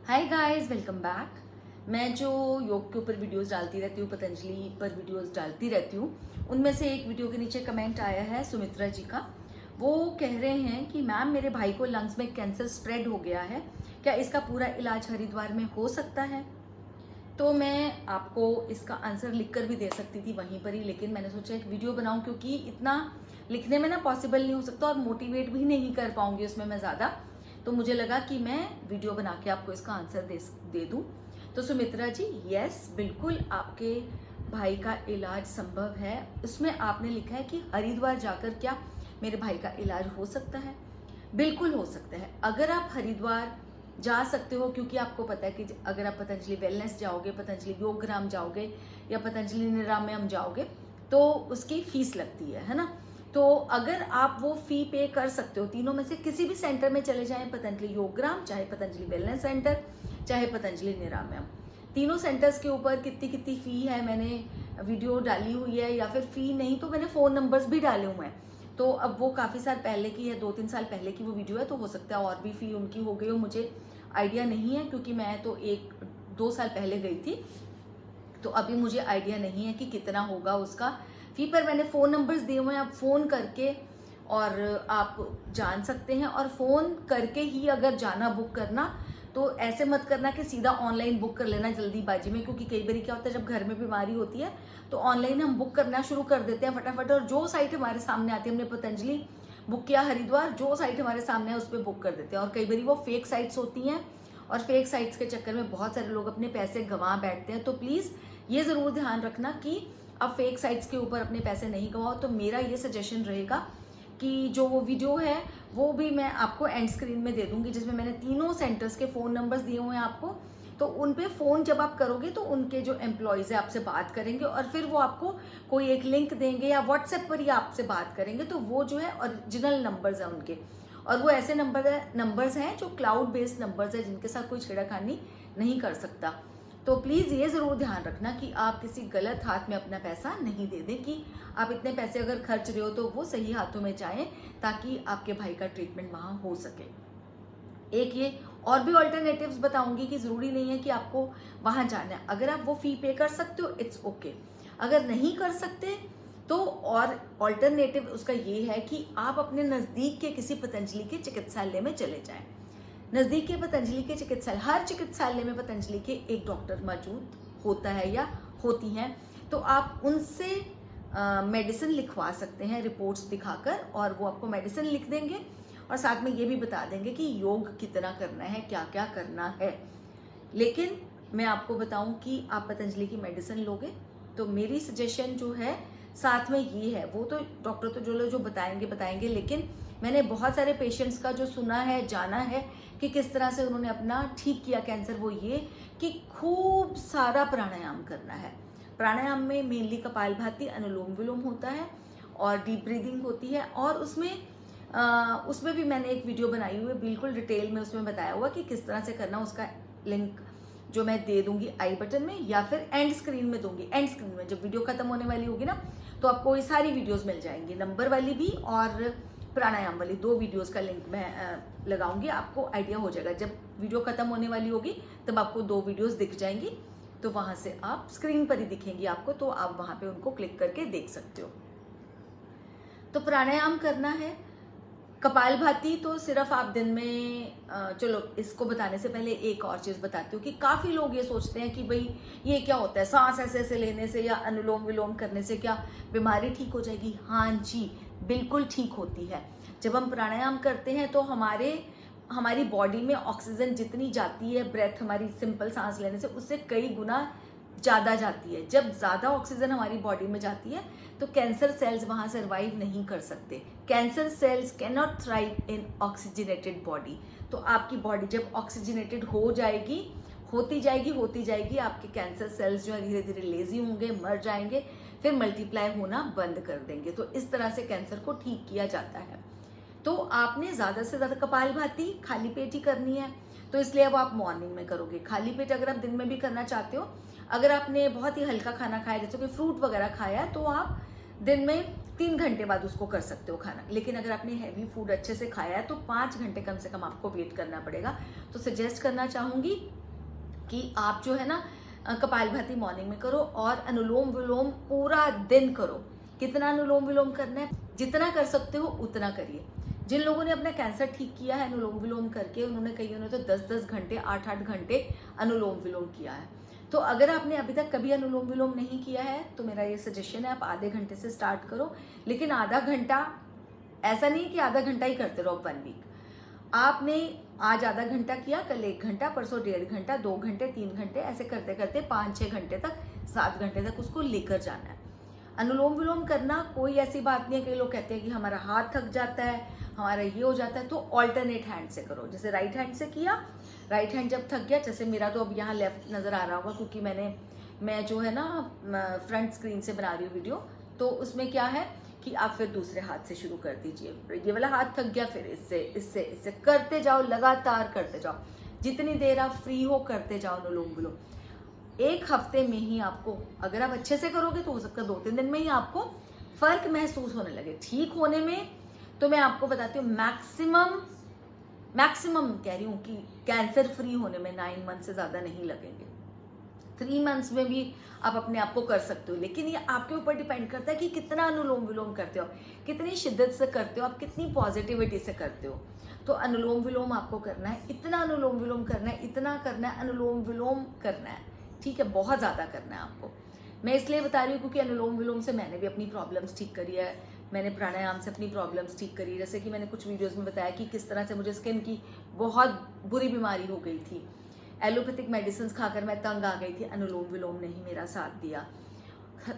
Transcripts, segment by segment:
Hi guys, welcome back. मैं जो योग के ऊपर वीडियोस डालती रहती हूँ, पतंजलि पर वीडियोस डालती रहती हूँ, उनमें से एक वीडियो के नीचे कमेंट आया है सुमित्रा जी का। वो कह रहे हैं कि मैम मेरे भाई को लंग्स में कैंसर स्प्रेड हो गया है, क्या इसका पूरा इलाज हरिद्वार में हो सकता है? तो मैं आपको इसका आंसर लिख कर भी दे सकती थी वहीं पर ही, लेकिन मैंने सोचा एक वीडियो बनाऊं क्योंकि इतना लिखने में ना पॉसिबल नहीं हो सकता और मोटिवेट भी नहीं कर पाऊंगी उसमें मैं ज़्यादा। तो मुझे लगा कि मैं वीडियो बना के आपको इसका आंसर दे दूं। तो सुमित्रा जी, यस बिल्कुल आपके भाई का इलाज संभव है। उसमें आपने लिखा है कि हरिद्वार जाकर क्या मेरे भाई का इलाज हो सकता है? बिल्कुल हो सकता है। अगर आप हरिद्वार जा सकते हो, क्योंकि आपको पता है कि अगर आप पतंजलि वेलनेस जाओगे, पतंजलि योगग्राम जाओगे या पतंजलि निरामयम जाओगे तो उसकी फीस लगती है ना। तो अगर आप वो फी पे कर सकते हो, तीनों में से किसी भी सेंटर में चले जाएं, पतंजलि योगग्राम, चाहे पतंजलि वेलनेस सेंटर, चाहे पतंजलि निरामयम, तीनों सेंटर्स के ऊपर कितनी कितनी फी है मैंने वीडियो डाली हुई है, या फिर फी नहीं तो मैंने फोन नंबर्स भी डाले हुए हैं। तो अब वो काफ़ी साल पहले की है, 2-3 साल पहले की वो वीडियो है, तो हो सकता है और भी फी उनकी हो गई हो, मुझे आइडिया नहीं है क्योंकि मैं तो 1-2 साल पहले गई थी। तो अभी मुझे आइडिया नहीं है कि कितना होगा उसका फी, पर मैंने फ़ोन नंबर्स दिए हुए हैं, आप फ़ोन करके और आप जान सकते हैं। और फ़ोन करके ही अगर जाना बुक करना, तो ऐसे मत करना कि सीधा ऑनलाइन बुक कर लेना जल्दीबाजी में, क्योंकि कई बार क्या होता है जब घर में बीमारी होती है तो ऑनलाइन हम बुक करना शुरू कर देते हैं फटाफट, और जो साइट हमारे सामने आती है, हमने पतंजलि बुक किया हरिद्वार, जो साइट हमारे सामने है उस पर बुक कर देते हैं, और कई बार वो फेक साइट्स होती हैं और फेक साइट्स के चक्कर में बहुत सारे लोग अपने पैसे गंवा बैठते हैं। तो प्लीज़ ये ज़रूर ध्यान रखना कि आप फेक साइट्स के ऊपर अपने पैसे नहीं गंवाओ। तो मेरा ये सजेशन रहेगा कि जो वो वीडियो है वो भी मैं आपको एंड स्क्रीन में दे दूंगी, जिसमें मैंने तीनों सेंटर्स के फ़ोन नंबर्स दिए हुए हैं आपको। तो उन पे फ़ोन जब आप करोगे तो उनके जो एम्प्लॉयज़ है आपसे बात करेंगे, और फिर वो आपको कोई एक लिंक देंगे या व्हाट्सएप पर ही आपसे बात करेंगे। तो वो जो है ओरिजिनल नंबर्स हैं उनके, और वो ऐसे नंबर्स हैं जो क्लाउड बेस्ड नंबर्स है, जिनके साथ कोई छेड़खानी नहीं कर सकता। तो प्लीज़ ये ज़रूर ध्यान रखना कि आप किसी गलत हाथ में अपना पैसा नहीं दे दें, कि आप इतने पैसे अगर खर्च रहे हो तो वो सही हाथों में जाएं, ताकि आपके भाई का ट्रीटमेंट वहाँ हो सके। एक ये और भी ऑल्टरनेटिव्स बताऊंगी कि ज़रूरी नहीं है कि आपको वहाँ जाना है। अगर आप वो फ़ी पे कर सकते हो इट्स ओके, अगर नहीं कर सकते तो और ऑल्टरनेटिव उसका ये है कि आप अपने नज़दीक के किसी पतंजलि के चिकित्सालय में चले जाएं। नज़दीक के पतंजलि के चिकित्सालय, हर चिकित्सालय में पतंजलि के एक डॉक्टर मौजूद होता है या होती हैं, तो आप उनसे मेडिसिन लिखवा सकते हैं रिपोर्ट्स दिखाकर, और वो आपको मेडिसिन लिख देंगे और साथ में ये भी बता देंगे कि योग कितना करना है, क्या क्या करना है। लेकिन मैं आपको बताऊं कि आप पतंजलि की मेडिसिन लोगे तो मेरी सजेशन जो है साथ में ये है, वो तो डॉक्टर तो जो बताएंगे बताएंगे, लेकिन मैंने बहुत सारे पेशेंट्स का जो सुना है, जाना है कि किस तरह से उन्होंने अपना ठीक किया कैंसर, वो ये कि खूब सारा प्राणायाम करना है। प्राणायाम में मेनली कपालभाति, अनुलोम विलोम होता है और डीप ब्रीदिंग होती है, और उसमें भी मैंने एक वीडियो बनाई हुई है, बिल्कुल डिटेल में उसमें बताया हुआ कि किस तरह से करना। उसका लिंक जो मैं दे दूंगी आई बटन में या फिर एंड स्क्रीन में दूंगी। एंड स्क्रीन में जब वीडियो खत्म होने वाली होगी ना, तो आपको ये सारी वीडियोस मिल जाएंगी, नंबर वाली भी और प्राणायाम वाली, 2 वीडियोस का लिंक मैं लगाऊंगी। आपको आइडिया हो जाएगा, जब वीडियो खत्म होने वाली होगी तब आपको 2 वीडियोस दिख जाएंगी, तो वहां से आप स्क्रीन पर ही दिखेंगी आपको, तो आप वहां पे उनको क्लिक करके देख सकते हो। तो प्राणायाम करना है। कपालभाति तो सिर्फ आप दिन में चलो इसको बताने से पहले एक और चीज बताती हूँ कि काफी लोग ये सोचते हैं कि भाई ये क्या होता है, सांस ऐसे ऐसे लेने से या अनुलोम विलोम करने से क्या बीमारी ठीक हो जाएगी? हाँ जी, बिल्कुल ठीक होती है। जब हम प्राणायाम करते हैं तो हमारी बॉडी में ऑक्सीजन जितनी जाती है, ब्रेथ हमारी सिंपल सांस लेने से उससे कई गुना ज़्यादा जाती है। जब ज़्यादा ऑक्सीजन हमारी बॉडी में जाती है तो कैंसर सेल्स वहाँ सर्वाइव नहीं कर सकते। Cancer cells can not thrive in oxygenated body. तो आपकी बॉडी जब ऑक्सीजनेटेड हो जाएगी, होती जाएगी, आपके कैंसर सेल्स जो है धीरे धीरे लेजी होंगे, मर जाएंगे, फिर मल्टीप्लाई होना बंद कर देंगे। तो इस तरह से कैंसर को ठीक किया जाता है। तो आपने ज़्यादा से ज़्यादा कपालभाति खाली पेट ही करनी है, तो इसलिए अब आप मॉर्निंग में करोगे। खाली पेट अगर आप दिन में भी करना चाहते हो, अगर आपने बहुत ही हल्का खाना खाया जैसे कोई फ्रूट वगैरह खाया, तो आप दिन में 3 घंटे बाद उसको कर सकते हो खाना। लेकिन अगर आपने हैवी फूड अच्छे से खाया है तो 5 घंटे कम से कम आपको वेट करना पड़ेगा। तो सजेस्ट करना चाहूँगी कि आप जो है ना कपालभाति मॉर्निंग में करो और अनुलोम विलोम पूरा दिन करो। कितना अनुलोम विलोम करना है, जितना कर सकते हो उतना करिए। जिन लोगों ने अपना कैंसर ठीक किया है अनुलोम विलोम करके, उन्होंने कईयों ने तो 10-10 घंटे 8-8 घंटे अनुलोम विलोम किया है। तो अगर आपने अभी तक कभी अनुलोम विलोम नहीं किया है तो मेरा ये सजेशन है आप आधे घंटे से स्टार्ट करो। लेकिन आधा घंटा, ऐसा नहीं कि आधा घंटा ही करते रहो 1 वीक। आपने आज आधा घंटा किया, कल 1 घंटा, परसों 1.5 घंटा, 2 घंटे, 3 घंटे, ऐसे करते करते 5-6 घंटे तक, 7 घंटे तक उसको लेकर जाना है। अनुलोम विलोम करना कोई ऐसी बात नहीं है। कई लोग कहते हैं कि हमारा हाथ थक जाता है, हमारा ये हो जाता है, तो ऑल्टरनेट हैंड से करो। जैसे राइट हैंड से किया, राइट हैंड जब थक गया, जैसे मेरा तो अब यहाँ लेफ्ट नज़र आ रहा होगा क्योंकि मैं जो है ना फ्रंट स्क्रीन से बना रही हूँ वीडियो, तो उसमें क्या है कि आप फिर दूसरे हाथ से शुरू कर दीजिए। ये वाला हाथ थक गया, फिर इससे इससे इससे करते जाओ, लगातार करते जाओ। जितनी देर आप फ्री हो करते जाओ अनुलोम विलोम। 1 हफ्ते में ही आपको, अगर आप अच्छे से करोगे तो हो सकता है 2-3 दिन में ही आपको फर्क महसूस होने लगे। ठीक होने में तो मैं आपको बताती हूँ मैक्सिमम कह रही हूँ कि कैंसर फ्री होने में 9 मंथ से ज़्यादा नहीं लगेंगे। 3 मंथ्स में भी आप अपने आप को कर सकते हो। लेकिन ये आपके ऊपर डिपेंड करता है कि कितना अनुलोम विलोम करते हो, कितनी शिद्दत से करते हो, आप कितनी पॉजिटिविटी से करते हो। तो अनुलोम विलोम आपको करना है, इतना अनुलोम विलोम करना है, इतना करना है, अनुलोम विलोम करना है, ठीक है, बहुत ज़्यादा करना है आपको। मैं इसलिए बता रही हूँ क्योंकि अनुलोम विलोम से मैंने भी अपनी प्रॉब्लम्स ठीक करी है, मैंने प्राणायाम से अपनी प्रॉब्लम्स ठीक करी। जैसे कि मैंने कुछ वीडियोज़ में बताया कि किस तरह से मुझे स्किन की बहुत बुरी बीमारी हो गई थी, एलोपैथिक मेडिसिन खाकर मैं तंग आ गई थी, अनुलोम विलोम ने ही मेरा साथ दिया।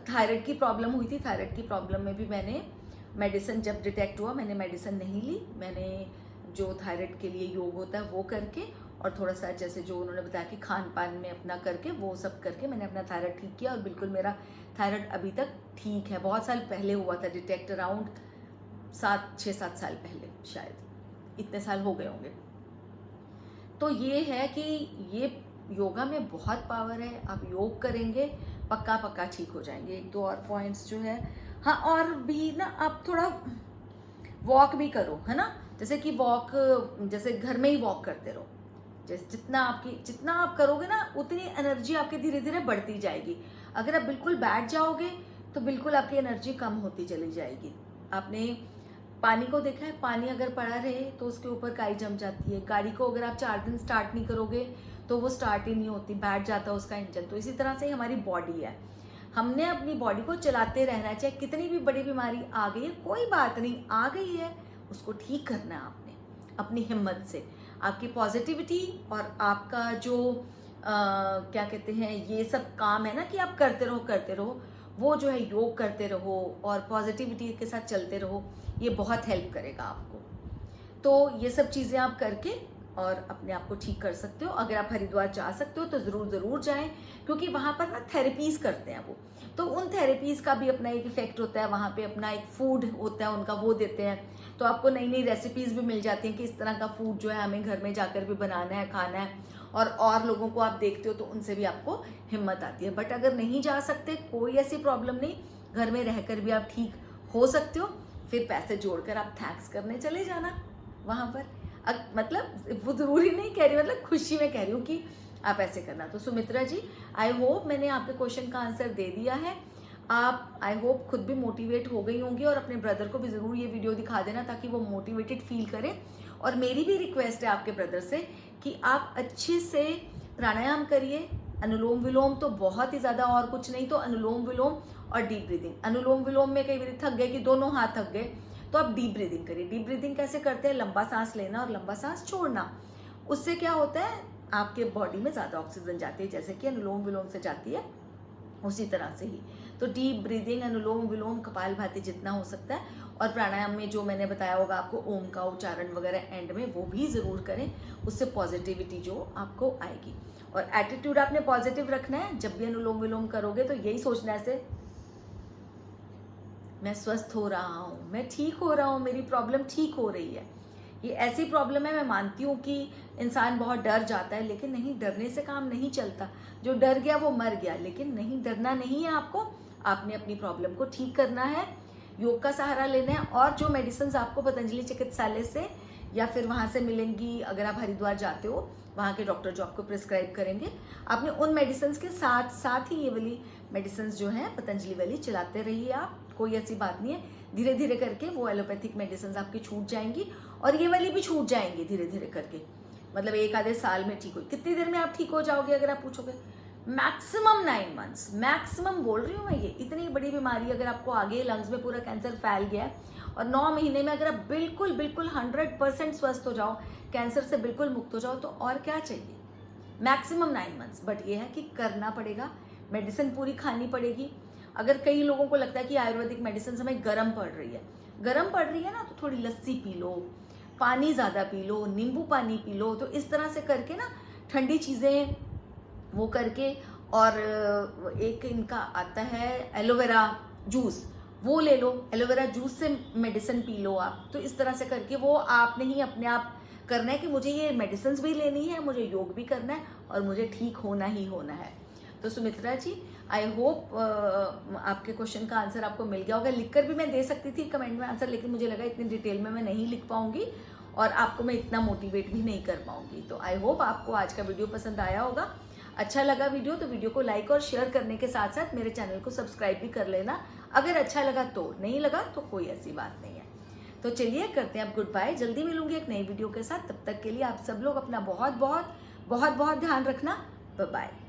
थायराइड की प्रॉब्लम हुई थी, थायराइड की प्रॉब्लम में भी मैंने मेडिसिन जब डिटेक्ट हुआ मैंने मेडिसिन नहीं ली, मैंने जो थायराइड के लिए योग होता है वो करके और थोड़ा सा जैसे जो उन्होंने बताया कि खान पान में अपना करके वो सब करके मैंने अपना थायराइड ठीक किया और बिल्कुल मेरा थायराइड अभी तक ठीक है। बहुत साल पहले हुआ था डिटेक्ट, अराउंड 6-7 साल पहले, शायद इतने साल हो गए होंगे। तो ये है कि ये योगा में बहुत पावर है। आप योग करेंगे पक्का पक्का ठीक हो जाएंगे। 1-2 और पॉइंट्स जो है, हाँ, और भी ना आप थोड़ा वॉक भी करो, है ना। जैसे कि वॉक, जैसे घर में ही वॉक करते रहो। जैसे जितना आप करोगे ना उतनी एनर्जी आपकी धीरे धीरे बढ़ती जाएगी। अगर आप बिल्कुल बैठ जाओगे तो बिल्कुल आपकी एनर्जी कम होती चली जाएगी। आपने पानी को देखा है, पानी अगर पड़ा रहे तो उसके ऊपर काई जम जाती है। गाड़ी को अगर आप 4 दिन स्टार्ट नहीं करोगे तो वो स्टार्ट ही नहीं होती, बैठ जाता है उसका इंजन। तो इसी तरह से ही हमारी बॉडी है, हमने अपनी बॉडी को चलाते रहना है। चाहे कितनी भी बड़ी बीमारी आ गई है, कोई बात नहीं, आ गई है, उसको ठीक करना है आपने अपनी हिम्मत से। आपकी पॉजिटिविटी और आपका जो क्या कहते हैं ये सब काम है ना कि आप करते रहो, वो जो है योग करते रहो और पॉजिटिविटी के साथ चलते रहो, ये बहुत हेल्प करेगा आपको। तो ये सब चीज़ें आप करके और अपने आप को ठीक कर सकते हो। अगर आप हरिद्वार जा सकते हो तो ज़रूर जाएं, क्योंकि वहाँ पर ना थेरेपीज़ करते हैं वो, तो उन थेरेपीज़ का भी अपना एक इफेक्ट होता है। वहाँ पे अपना एक फूड होता है उनका, वो देते हैं, तो आपको नई नई रेसिपीज़ भी मिल जाती हैं कि इस तरह का फूड जो है हमें घर में जाकर भी बनाना है, खाना है। और लोगों को आप देखते हो तो उनसे भी आपको हिम्मत आती है। बट अगर नहीं जा सकते, कोई ऐसी प्रॉब्लम नहीं, घर में रहकर भी आप ठीक हो सकते हो। फिर पैसे जोड़कर आप थैंक्स करने चले जाना वहाँ पर। मतलब वो ज़रूरी नहीं कह रही, मतलब खुशी में कह रही हूँ कि आप ऐसे करना। तो सुमित्रा जी, आई होप मैंने आपके क्वेश्चन का आंसर दे दिया है। आप आई होप खुद भी मोटिवेट हो गई होंगी और अपने ब्रदर को भी ज़रूर ये वीडियो दिखा देना ताकि वो मोटिवेटेड फील करे। और मेरी भी रिक्वेस्ट है आपके ब्रदर से कि आप अच्छे से प्राणायाम करिए। अनुलोम विलोम तो बहुत ही ज़्यादा, और कुछ नहीं तो अनुलोम विलोम और डीप ब्रीदिंग। अनुलोम विलोम में कई बार थक गए कि दोनों हाथ थक गए तो आप डीप ब्रीदिंग करिए। डीप ब्रीदिंग कैसे करते हैं? लंबा सांस लेना और लंबा सांस छोड़ना। उससे क्या होता है, आपके बॉडी में ज़्यादा ऑक्सीजन जाती है, जैसे कि अनुलोम विलोम से जाती है उसी तरह से ही। तो डीप ब्रीदिंग, अनुलोम विलोम, कपालभाति जितना हो सकता है। और प्राणायाम में जो मैंने बताया होगा आपको, ओम का उच्चारण वगैरह एंड में, वो भी ज़रूर करें। उससे पॉजिटिविटी जो आपको आएगी। और एटीट्यूड आपने पॉजिटिव रखना है। जब भी अनुलोम विलोम करोगे तो यही सोचना है से मैं स्वस्थ हो रहा हूँ, मैं ठीक हो रहा हूँ, मेरी प्रॉब्लम ठीक हो रही है। ये ऐसी प्रॉब्लम है, मैं मानती हूँ कि इंसान बहुत डर जाता है, लेकिन नहीं, डरने से काम नहीं चलता। जो डर गया वो मर गया। लेकिन नहीं, डरना नहीं है आपको, आपने अपनी प्रॉब्लम को ठीक करना है। योग का सहारा लेना है। और जो मेडिसिन आपको पतंजलि चिकित्सालय से या फिर वहाँ से मिलेंगी, अगर आप हरिद्वार जाते हो वहाँ के डॉक्टर जो आपको प्रिस्क्राइब करेंगे, आपने उन मेडिसिन के साथ साथ ही ये वाली मेडिसिन जो है पतंजलि वाली चलाते रहिए आप, कोई ऐसी बात नहीं है। धीरे धीरे करके वो एलोपैथिक मेडिसिन आपकी छूट जाएंगी और ये वाली भी छूट जाएंगी धीरे धीरे करके, मतलब एक आधे साल में ठीक हो। कितनी देर में आप ठीक हो जाओगे अगर आप पूछोगे? मैक्सिमम 9 मंथ्स, मैक्सिमम बोल रही हूँ मैं। ये इतनी बड़ी बीमारी अगर आपको आगे लंग्स में पूरा कैंसर फैल गया है और 9 महीने में अगर आप बिल्कुल बिल्कुल 100% स्वस्थ हो जाओ, कैंसर से बिल्कुल मुक्त हो जाओ, तो और क्या चाहिए? Maximum 9 months. बट ये है कि करना पड़ेगा, मेडिसिन पूरी खानी पड़ेगी। अगर कई लोगों को लगता है कि आयुर्वेदिक मेडिसिन हमें गर्म पड़ रही है, गर्म पड़ रही है ना, तो थोड़ी लस्सी पी लो, पानी ज़्यादा पी लो, नींबू पानी पी लो। तो इस तरह से करके ना ठंडी चीज़ें वो करके, और एक इनका आता है एलोवेरा जूस, वो ले लो, एलोवेरा जूस से मेडिसिन पी लो आप। तो इस तरह से करके वो आपने ही अपने आप करना है कि मुझे ये मेडिसिन भी लेनी है, मुझे योग भी करना है और मुझे ठीक होना ही होना है। तो सुमित्रा जी, आई होप आपके क्वेश्चन का आंसर आपको मिल गया होगा। लिखकर भी मैं दे सकती थी कमेंट में आंसर, लेकिन मुझे लगा इतनी डिटेल में मैं नहीं लिख पाऊंगी और आपको मैं इतना मोटिवेट भी नहीं कर पाऊंगी। तो आई होप आपको आज का वीडियो पसंद आया होगा। अच्छा लगा वीडियो तो वीडियो को लाइक और शेयर करने के साथ साथ मेरे चैनल को सब्सक्राइब भी कर लेना। अगर अच्छा लगा तो, नहीं लगा तो कोई ऐसी बात नहीं है। तो चलिए करते हैं अब गुड बाय। जल्दी मिलूंगी एक नई वीडियो के साथ। तब तक के लिए आप सब लोग अपना बहुत बहुत बहुत बहुत ध्यान रखना। Bye bye.